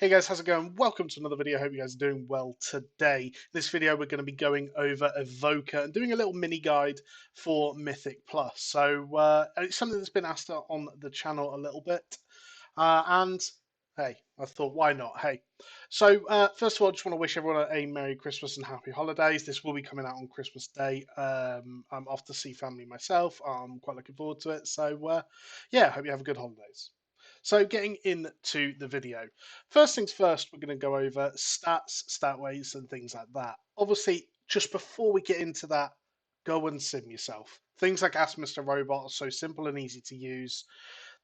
Hey guys, how's it going? Welcome to another video. Hope you guys are doing well today. In this video, we're going to be going over Evoker and doing a little mini guide for Mythic Plus. It's something that's been asked on the channel a little bit. And hey, I thought, why not? Hey. First of all, I just want to wish everyone a Merry Christmas and Happy Holidays. This will be coming out on Christmas Day. I'm off to see family myself. I'm quite looking forward to it. Yeah, hope you have a good holidays. So getting into the video. First things first, we're going to go over stats, stat weights, and things like that. Obviously, just before we get into that, go and sim yourself. Things like Ask Mr. Robot are so simple and easy to use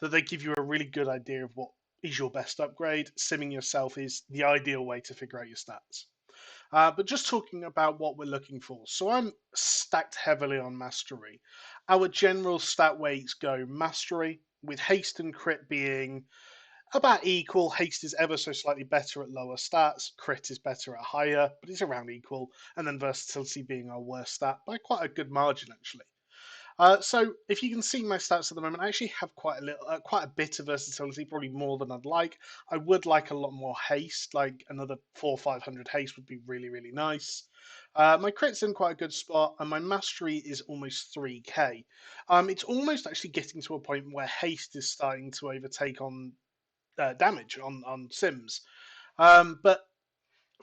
that they give you a really good idea of what is your best upgrade. Simming yourself is the ideal way to figure out your stats. But just talking about what we're looking for. So I'm stacked heavily on Mastery. Our general stat weights go Mastery, with haste and crit being about equal. Haste is ever so slightly better at lower stats. Crit is better at higher, but it's around equal. And then versatility being our worst stat by quite a good margin, actually. So if you can see my stats at the moment, I actually have quite a bit of versatility, probably more than I'd like. I would like a lot more haste, like another 400-500 haste would be really, really nice. My crit's in quite a good spot, and my mastery is almost 3k. It's almost actually getting to a point where haste is starting to overtake on damage on sims. But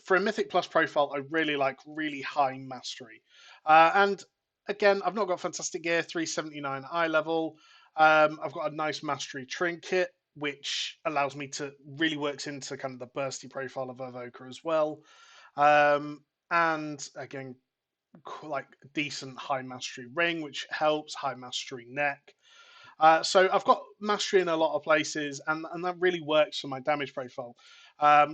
for a Mythic Plus profile, I really like really high mastery. And again, I've not got fantastic gear, 379 eye level. I've got a nice mastery trinket, which allows me to really works into kind of the bursty profile of Evoker as well. And again, like decent high mastery ring, which helps, high mastery neck. So I've got mastery in a lot of places, and that really works for my damage profile.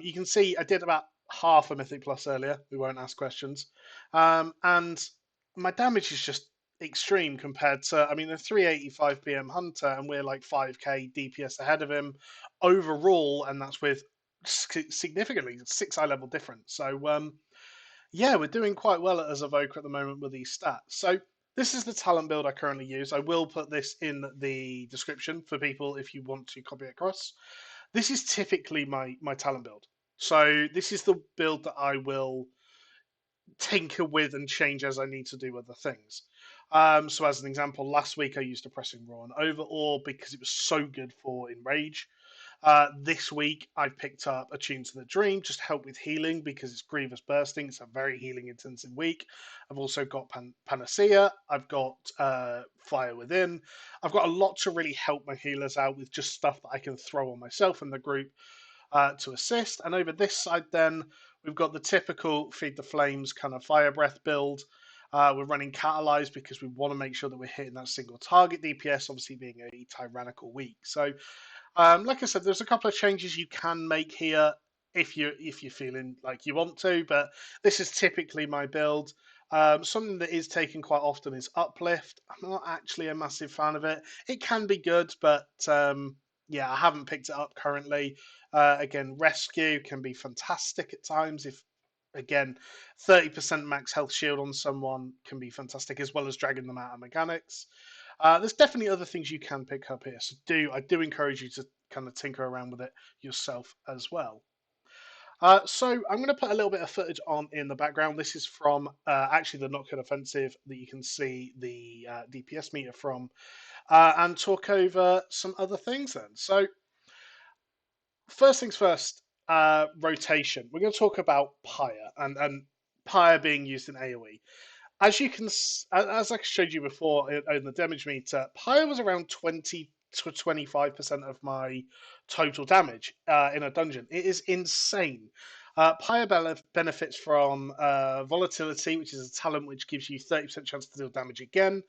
You can see I did about half a Mythic Plus earlier. We won't ask questions. And my damage is just extreme compared to, I mean, a 385 PM Hunter, and we're like 5k DPS ahead of him overall, and that's with significantly 6 eye level difference. Yeah, we're doing quite well as Evoker at the moment with these stats. So this is the talent build I currently use. I will put this in the description for people if you want to copy it across. This is typically my talent build. So this is the build that I will tinker with and change as I need to do other things. So as an example, last week I used a pressing raw and overall because it was so good for enrage. This week, I've picked up Attune to the Dream, just to help with healing because it's Grievous Bursting. It's a very healing intensive week. I've also got Panacea. I've got Fire Within. I've got a lot to really help my healers out with just stuff that I can throw on myself and the group to assist. And over this side, then, we've got the typical Feed the Flames kind of Fire Breath build. We're running Catalyze because we want to make sure that we're hitting that single target DPS, obviously being a tyrannical week. Like I said, there's a couple of changes you can make here if you're feeling like you want to, but this is typically my build. Something that is taken quite often is Uplift. I'm not actually a massive fan of it. It can be good, but yeah, I haven't picked it up currently. Again, Rescue can be fantastic at times if. Again, 30% max health shield on someone can be fantastic, as well as dragging them out of mechanics. There's definitely other things you can pick up here, so I do encourage you to kind of tinker around with it yourself as well. So I'm going to put a little bit of footage on in the background. This is from actually the Knockhead Offensive that you can see the DPS meter from, and talk over some other things then. So first things first, rotation. We're going to talk about Pyre and Pyre being used in AoE. As I showed you before in the damage meter, Pyre was around 20 to 25% of my total damage in a dungeon. It is insane. Pyre benefits from volatility, which is a talent which gives you 30% chance to deal damage again,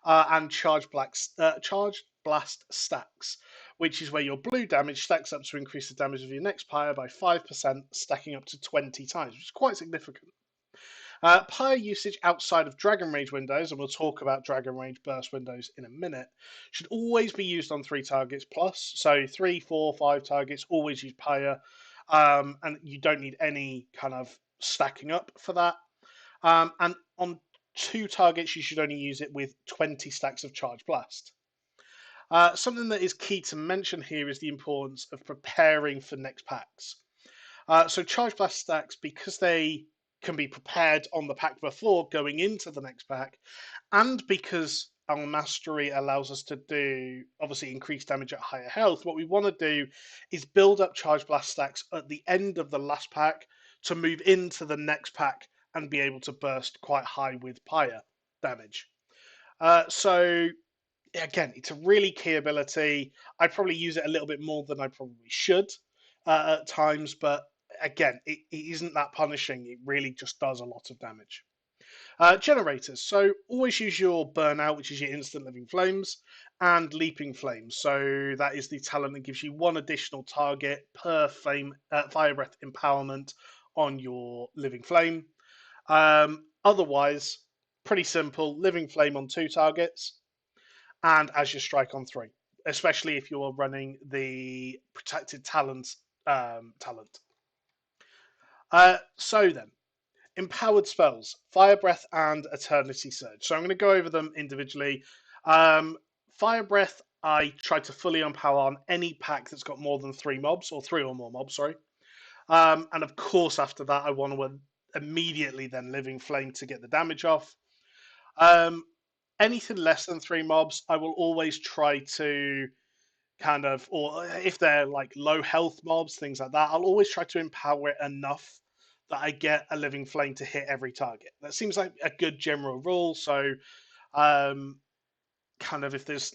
and charge blast stacks, which is where your blue damage stacks up to increase the damage of your next Pyre by 5%, stacking up to 20 times, which is quite significant. Pyre usage outside of Dragon Rage windows, and we'll talk about Dragon Rage burst windows in a minute, should always be used on 3 targets plus. So 3, 4, 5 targets, always use Pyre, and you don't need any kind of stacking up for that. And on 2 targets, you should only use it with 20 stacks of Charge Blast. Something that is key to mention here is the importance of preparing for next packs. So Charge Blast stacks, because they can be prepared on the pack before going into the next pack, and because our mastery allows us to do obviously increased damage at higher health, what we want to do is build up Charge Blast stacks at the end of the last pack to move into the next pack and be able to burst quite high with Pyre damage. So again, it's a really key ability. I probably use it a little bit more than I probably should at times, but again, it isn't that punishing. It really just does a lot of damage. Generators. So always use your burnout, which is your instant living flames, and leaping flames. So that is the talent that gives you one additional target per fire breath empowerment on your living flame. Otherwise, pretty simple. Living flame on 2 targets, and as your strike on 3, especially if you're running the protected talent. So then, empowered spells, Fire Breath and Eternity Surge. So I'm going to go over them individually. Fire Breath, I try to fully empower on any pack that's got more than 3 mobs, or 3 or more mobs, sorry. And of course, after that, I want to immediately then Living Flame to get the damage off. Anything less than 3 mobs, I will always try to kind of, or if they're like low health mobs, things like that, I'll always try to empower it enough that I get a living flame to hit every target. That seems like a good general rule. So, um, kind of if there's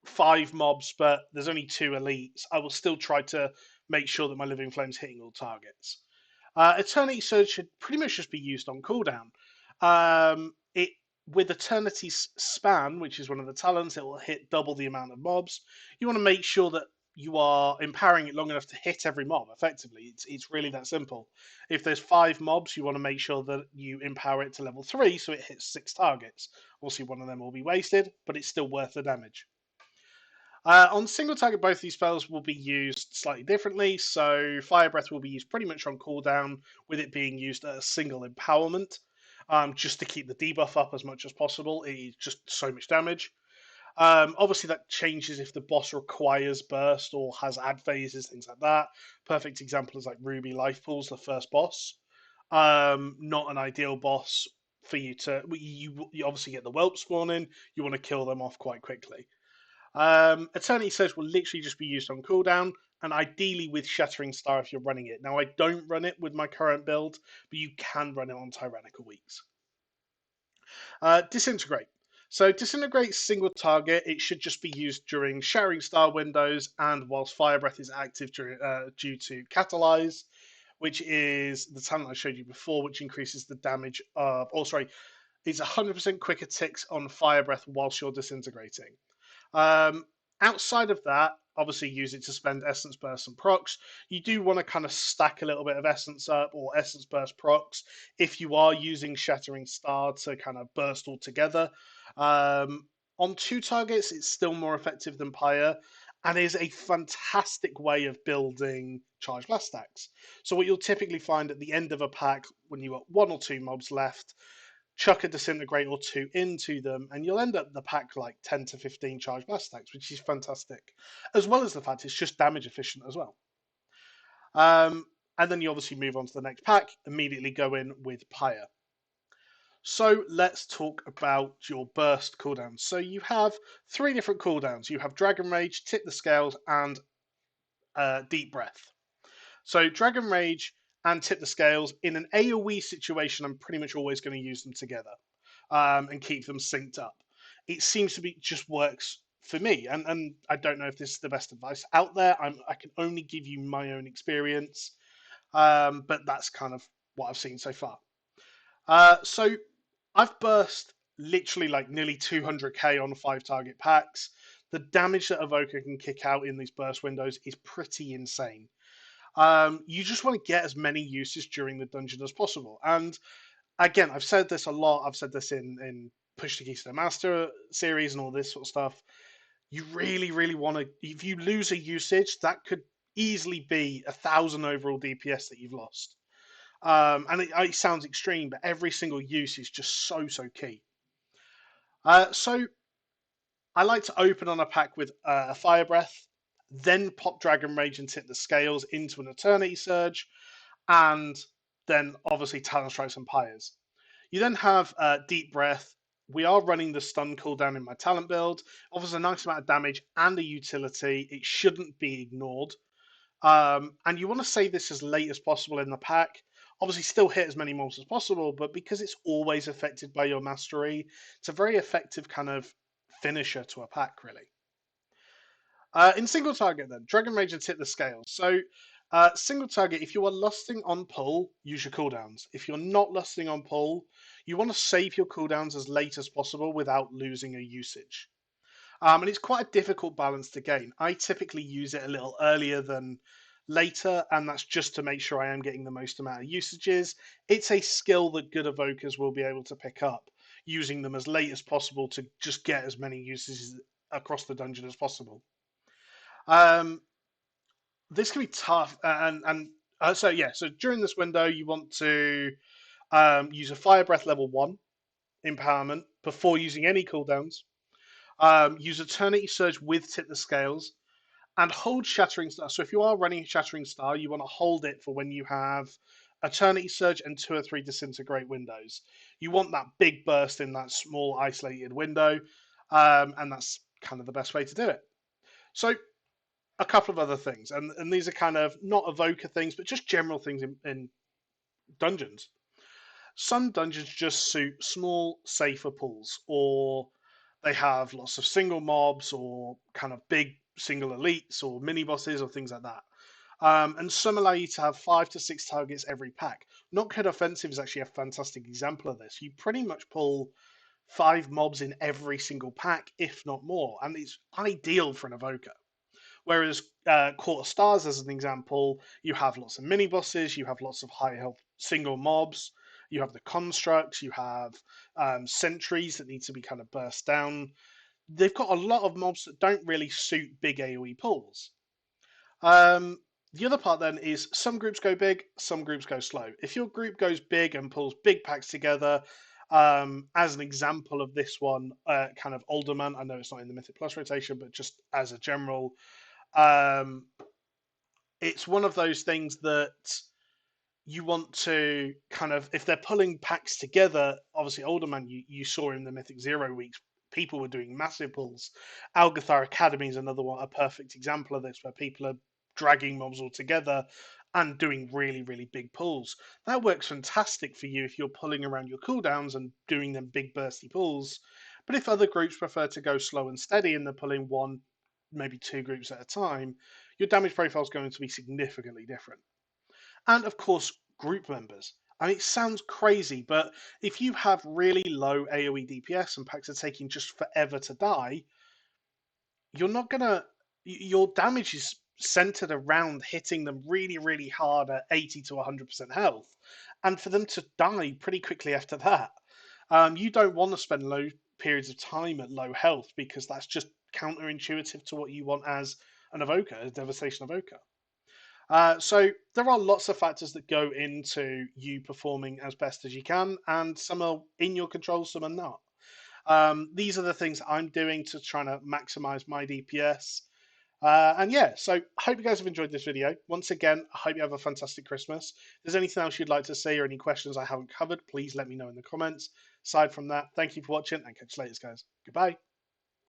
5 mobs but there's only 2 elites, I will still try to make sure that my living flame's hitting all targets. Eternity Surge should pretty much just be used on cooldown. It with Eternity's Span, which is one of the talents, it will hit double the amount of mobs. You want to make sure that you are empowering it long enough to hit every mob effectively. It's really that simple. If there's 5 mobs, you want to make sure that you empower it to level 3 so it hits 6 targets. Obviously, one of them will be wasted, but it's still worth the damage. On single target, both these spells will be used slightly differently. So Fire Breath will be used pretty much on cooldown, with it being used as a single empowerment, just to keep the debuff up as much as possible. It's just so much damage. Obviously, that changes if the boss requires burst or has ad phases, things like that. Perfect example is like Ruby Life Pools, the first boss. Not an ideal boss for you to. You obviously get the whelp spawning. You want to kill them off quite quickly. Eternity Surge will literally just be used on cooldown, and ideally with Shattering Star if you're running it. Now, I don't run it with my current build, but you can run it on Tyrannical Weeks. Disintegrate. So, Disintegrate single target. It should just be used during Shattering Star windows and whilst Fire Breath is active due to Catalyze, which is the talent I showed you before, which increases the damage of. Oh, sorry. It's 100% quicker ticks on Fire Breath whilst you're disintegrating. Um, Outside of that, obviously use it to spend Essence Burst and procs. You do want to kind of stack a little bit of Essence up or Essence Burst procs if you are using Shattering Star to kind of burst all together. On 2 targets, it's still more effective than Pyre and is a fantastic way of building Charge Blast stacks. So what you'll typically find at the end of a pack, when you've got 1 or 2 mobs left, chuck a Disintegrate or 2 into them, and you'll end up the pack like 10 to 15 Charge Blast stacks, which is fantastic. As well as the fact it's just damage efficient as well. And then you obviously move on to the next pack, immediately go in with Pyre. So let's talk about your burst cooldowns. So you have 3 different cooldowns. You have Dragon Rage, Tip the Scales, and Deep Breath. So Dragon Rage and Tip the Scales, in an AoE situation, I'm pretty much always going to use them together and keep them synced up. It seems to be just works for me, and I don't know if this is the best advice out there. I can only give you my own experience, but that's kind of what I've seen so far. So I've burst literally like nearly 200k on 5 target packs. The damage that Evoker can kick out in these burst windows is pretty insane. You just want to get as many uses during the dungeon as possible. And again, I've said this a lot. I've said this in Push to Keystone Master series and all this sort of stuff. You really, really want to. If you lose a usage, that could easily be 1,000 overall DPS that you've lost. And it sounds extreme, but every single use is just so key. So I like to open on a pack with a Fire Breath, then pop Dragon Rage and tip the scales into an Eternity Surge. and then obviously Talon Strikes and Pyres. You then have Deep Breath. We are running the stun cooldown in my talent build. Offers a nice amount of damage and a utility. It shouldn't be ignored. And you want to save this as late as possible in the pack. Obviously, still hit as many mobs as possible, but because it's always affected by your mastery, it's a very effective kind of finisher to a pack, really. In single target, then, Dragon Rage and Tip the Scales. So, single target, if you are lusting on pull, use your cooldowns. If you're not lusting on pull, you want to save your cooldowns as late as possible without losing a usage. And it's quite a difficult balance to gain. I typically use it a little earlier than later, and that's just to make sure I am getting the most amount of usages. It's a skill that good evokers will be able to pick up, using them as late as possible to just get as many usages across the dungeon as possible. Um, this can be tough, so during this window, you want to use a Fire Breath level 1 empowerment before using any cooldowns. Use Eternity Surge with Tip the Scales, and hold Shattering Star. So if you are running Shattering Star, you want to hold it for when you have Eternity Surge and 2 or 3 Disintegrate windows. You want that big burst in that small isolated window, and that's kind of the best way to do it. So a couple of other things, and these are kind of not evoker things, but just general things in dungeons. Some dungeons just suit small, safer pools, or they have lots of single mobs, or kind of big single elites, or mini bosses, or things like that. And some allow you to have 5 to 6 targets every pack. Not Code Offensive is actually a fantastic example of this. You pretty much pull 5 mobs in every single pack, if not more, and it's ideal for an evoker. Whereas Court of Stars, as an example, you have lots of mini bosses, you have lots of high health single mobs, you have the constructs, you have sentries that need to be kind of burst down. They've got a lot of mobs that don't really suit big AoE pulls. The other part then is some groups go big, some groups go slow. If your group goes big and pulls big packs together, as an example of this one, kind of Alderman, I know it's not in the Mythic Plus rotation, but just as a general, um, it's one of those things that you want to kind of, if they're pulling packs together, obviously Alderman, you saw in the Mythic Zero weeks, people were doing massive pulls. Algathar Academy is another one, a perfect example of this, where people are dragging mobs all together and doing really, really big pulls. That works fantastic for you if you're pulling around your cooldowns and doing them big bursty pulls. But if other groups prefer to go slow and steady and they're pulling one, maybe 2 groups at a time, your damage profile is going to be significantly different. And of course, group members. I mean, it sounds crazy, but if you have really low AoE DPS and packs are taking just forever to die, you're not gonna. Your damage is centered around hitting them really, really hard at 80 to 100% health, and for them to die pretty quickly after that. You don't want to spend low periods of time at low health because that's just counterintuitive to what you want as an evoker, a devastation evoker. So there are lots of factors that go into you performing as best as you can, and some are in your control, some are not. These are the things I'm doing to try to maximize my DPS. And yeah, so I hope you guys have enjoyed this video. Once again, I hope you have a fantastic Christmas. If there's anything else you'd like to see or any questions I haven't covered, please let me know in the comments. Aside from that, thank you for watching and catch you later, guys. Goodbye.